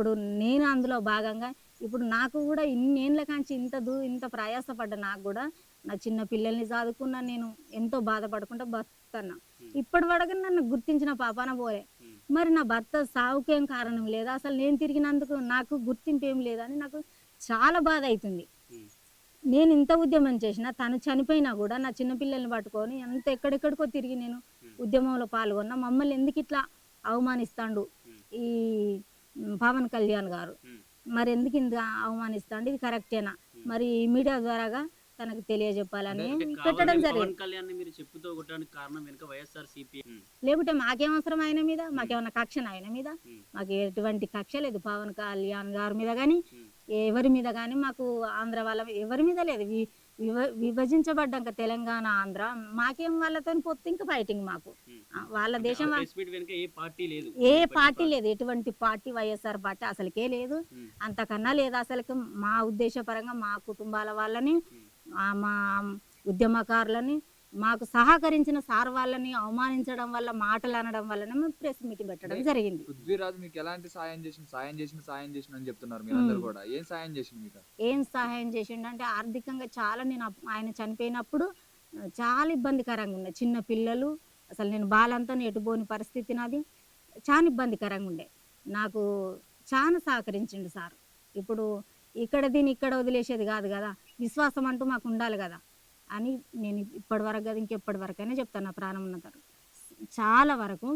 అప్పుడు నేను అందులో భాగంగా ఇప్పుడు నాకు కూడా ఇన్నేళ్ళ కాంచి ఇంత ప్రయాసపడ్డ నాకు కూడా నా చిన్న పిల్లల్ని చదువుకున్నా నేను ఎంతో బాధపడకుండా బతుకుతున్నా. ఇప్పటి వరకు నన్ను గుర్తించిన పాపాన పోలే. మరి నా భర్త సావుకేం కారణం లేదా, అసలు నేను తిరిగినందుకు నాకు గుర్తింపు ఏం లేదని నాకు చాలా బాధ అవుతుంది. నేను ఇంత ఉద్యమం చేసినా తను చనిపోయినా కూడా నా చిన్న పిల్లల్ని పట్టుకొని ఎంత ఎక్కడెక్కడికో తిరిగి నేను ఉద్యమంలో పాల్గొన్నా. మమ్మల్ని ఎందుకు ఇట్లా అవమానిస్తాండు ఈ పవన్ కళ్యాణ్ గారు, మరి ఎందుకు ఇంత అవమానిస్తాండు, ఇది కరెక్టేనా, మరి మీడియా ద్వారాగా తనకు తెలియజెప్పాలని పెట్టడం జరిగింది. లేకుంటే మాకేం అవసరం ఆయన మీద, మాకేమన్నా కక్ష ఆయన మీద? మాకు ఎటువంటి కక్ష లేదు పవన్ కళ్యాణ్ గారి మీద కానీ ఎవరి మీద కానీ, మాకు ఆంధ్ర వాళ్ళ ఎవరి మీద లేదు. విభజించబడ్డాక తెలంగాణ ఆంధ్ర మాకేం వాళ్ళతో పొత్తు, ఇంకా ఫైటింగ్ మాకు వాళ్ళ దేశం ఏ పార్టీ లేదు, ఎటువంటి పార్టీ వైఎస్ఆర్ పార్టీ అసలుకే లేదు, అంతకన్నా లేదు అసలుకి. మా ఉద్దేశపరంగా మా కుటుంబాల వాళ్ళని మా ఉద్యమకారులని మాకు సహకరించిన సార్ వాళ్ళని అవమానించడం వల్ల, మాటలు అనడం వల్లనే మేము ప్రెస్ మీటింగ్ పెట్టడం జరిగింది. పృథ్వీరాజ్ మీకు ఎలాంటి సాయం చేసిన అని చెప్తున్నారు మీరందరూ కూడా? ఏం సాయం చేసిండు మీకు? ఏం సహాయం చేసిండు అంటే ఆర్థికంగా చాలా. నేను ఆయన చనిపోయినప్పుడు చాలా ఇబ్బందికరంగా ఉండే, చిన్న పిల్లలు, అసలు నేను బాలంతా ఎటుపోని పరిస్థితి నాది, చాలా ఇబ్బందికరంగా ఉండే. నాకు చాలా సహకరించిండు సార్. ఇప్పుడు దీన్ని ఇక్కడ వదిలేసేది కాదు కదా, విశ్వాసం అంటూ మాకు ఉండాలి కదా అని నేను ఇప్పటి వరకు కదా ఇంకెప్పటి వరకైనా చెప్తాను, నా ప్రాణం ఉన్నంత చాలా వరకు